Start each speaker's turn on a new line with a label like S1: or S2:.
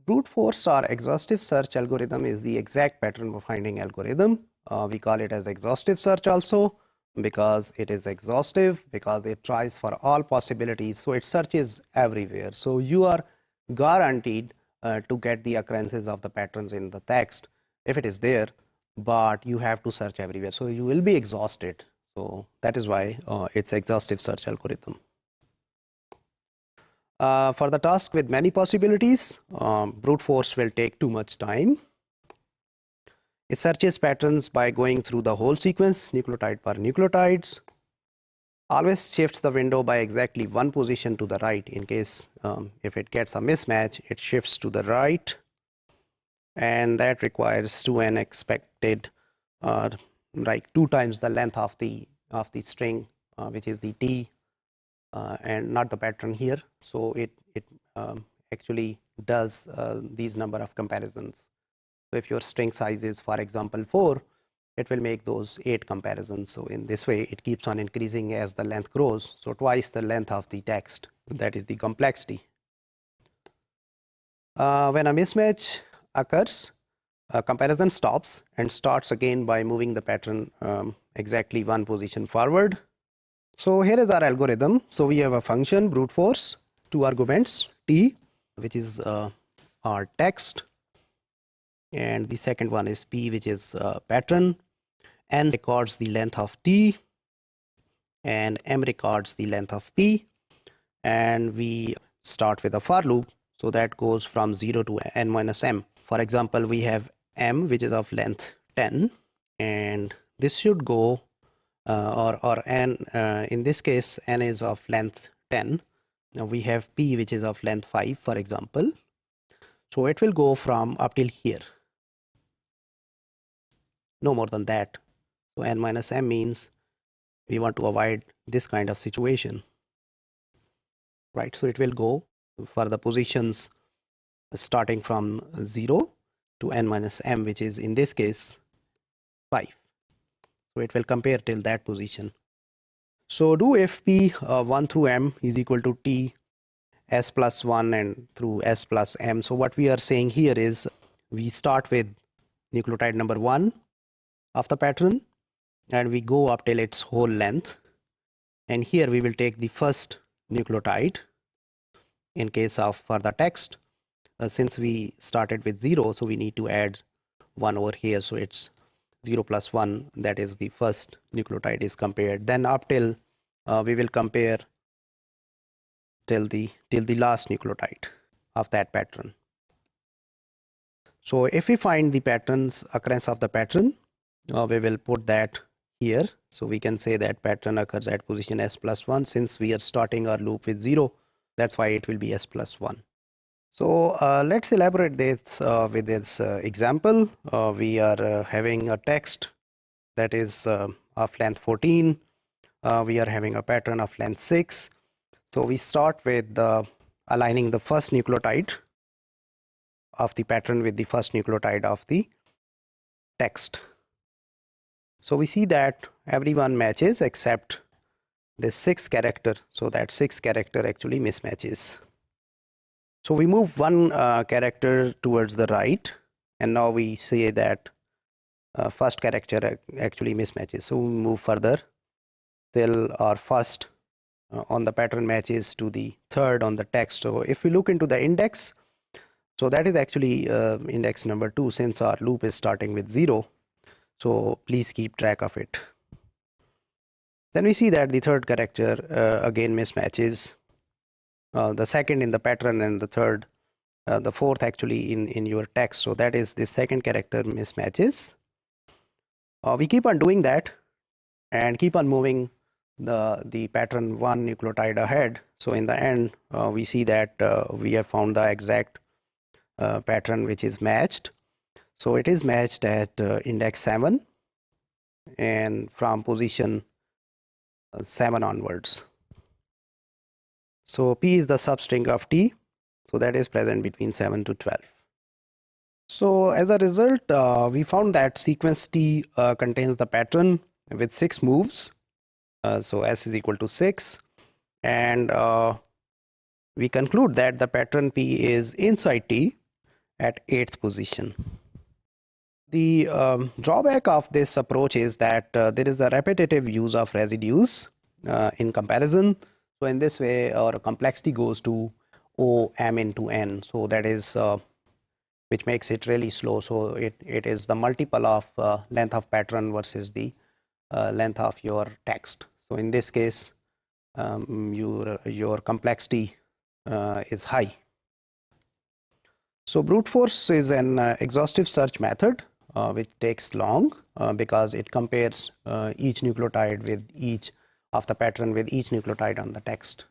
S1: brute force or exhaustive search algorithm is the exact pattern finding algorithm. We call it as exhaustive search also because it is exhaustive, because it tries for all possibilities. So it searches everywhere. So you are guaranteed to get the occurrences of the patterns in the text if it is there, but you have to search everywhere. So you will be exhausted. So that is why it's exhaustive search algorithm. For the task with many possibilities, brute force will take too much time. It searches patterns by going through the whole sequence, nucleotide per nucleotides. Always shifts the window by exactly one position to the right. In case if it gets a mismatch, it shifts to the right, and that requires to an expected like 2 times the length of the string, which is the t, and not the pattern here. So it actually does these number of comparisons. So if your string size is, for example, 4, it will make those 8 comparisons. So in this way, it keeps on increasing as the length grows. So twice the length of the text. That is the complexity. When a mismatch occurs, a comparison stops and starts again by moving the pattern exactly one position forward. So here is our algorithm. So we have a function brute force, 2 arguments, t, which is our text, and the second one is p, which is pattern. N records the length of t, and m records the length of p, and we start with a for loop. So that goes from 0 to n minus m. For example, we have m, which is of length 10, and this should go or n, in this case n is of length 10. Now we have p, which is of length 5, for example. So it will go from up till here, no more than that. So n minus m means we want to avoid this kind of situation, right? So it will go for the positions starting from 0 to n minus m, which is in this case 5. So it will compare till that position. So do if p 1 through m is equal to t s plus 1 and through s plus m. So what we are saying here is we start with nucleotide number 1 of the pattern, and we go up till its whole length. And here we will take the first nucleotide. In case of for the text, since we started with 0, so we need to add 1 over here. So it's 0 plus 1, that is the first nucleotide is compared. Then up till we will compare till the last nucleotide of that pattern. So if we find the occurrence of the pattern, we will put that here. So we can say that pattern occurs at position s plus 1. Since we are starting our loop with 0, that's why it will be s plus 1. So let's elaborate this with this example. We are having a text that is of length 14. We are having a pattern of length 6. So we start with aligning the first nucleotide of the pattern with the first nucleotide of the text. So we see that everyone matches except this 6th character. So that 6th character actually mismatches. So we move one character towards the right, and now we say that first character actually mismatches. So we move further till our first on the pattern matches to the 3rd on the text. So if we look into the index, so that is actually index number 2, since our loop is starting with 0. So please keep track of it. Then we see that the 3rd character again mismatches. The 2nd in the pattern and the 3rd, the 4th actually in your text. So that is the 2nd character mismatches. We keep on doing that and keep on moving the pattern 1 nucleotide ahead. So in the end, we see that we have found the exact pattern which is matched. So it is matched at index 7 and from position 7 onwards. So p is the substring of t, so that is present between 7 to 12. So as a result, we found that sequence t contains the pattern with 6 moves. So s is equal to 6, and we conclude that the pattern p is inside t at 8th position. The drawback of this approach is that there is a repetitive use of residues in comparison. So in this way, our complexity goes to O m into n. So that is which makes it really slow. So it is the multiple of length of pattern versus the length of your text. So in this case, your complexity is high. So brute force is an exhaustive search method which takes long because it compares each nucleotide with each of the pattern with each nucleotide on the text.